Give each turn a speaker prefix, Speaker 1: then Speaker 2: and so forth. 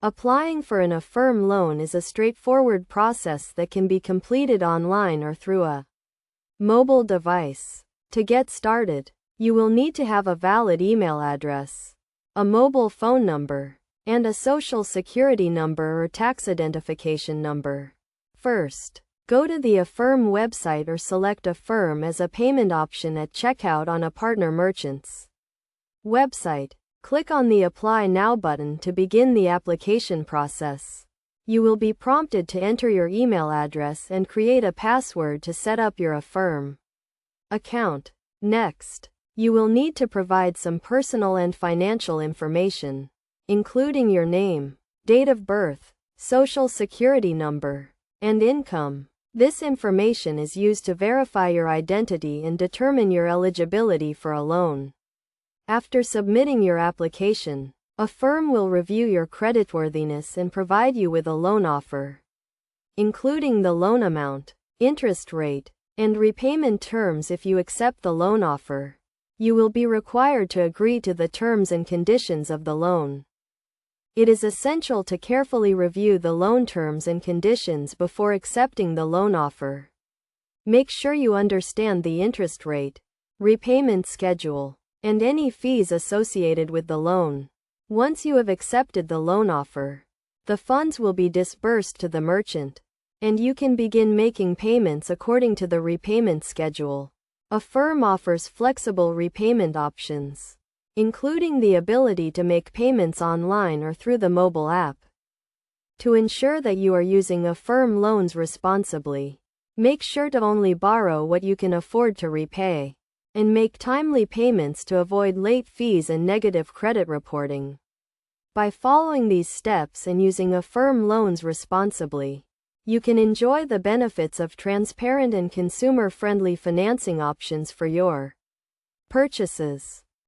Speaker 1: Applying for an Affirm loan is a straightforward process that can be completed online or through a mobile device. To get started, you will need to have a valid email address, a mobile phone number, and a social security number or tax identification number. First, go to the Affirm website or select Affirm as a payment option at checkout on a partner merchant's website. Click on the Apply Now button to begin the application process. You will be prompted to enter your email address and create a password to set up your Affirm account. Next, you will need to provide some personal and financial information, including your name, date of birth, social security number, and income. This information is used to verify your identity and determine your eligibility for a loan. After submitting your application, Affirm will review your creditworthiness and provide you with a loan offer, including the loan amount, interest rate, and repayment terms. If you accept the loan offer, you will be required to agree to the terms and conditions of the loan. It is essential to carefully review the loan terms and conditions before accepting the loan offer. Make sure you understand the interest rate, repayment schedule, and any fees associated with the loan. Once you have accepted the loan offer, the funds will be disbursed to the merchant, and you can begin making payments according to the repayment schedule. Affirm offers flexible repayment options, including the ability to make payments online or through the mobile app. To ensure that you are using Affirm loans responsibly, make sure to only borrow what you can afford to repay, and make timely payments to avoid late fees and negative credit reporting. By following these steps and using Affirm loans responsibly, you can enjoy the benefits of transparent and consumer-friendly financing options for your purchases.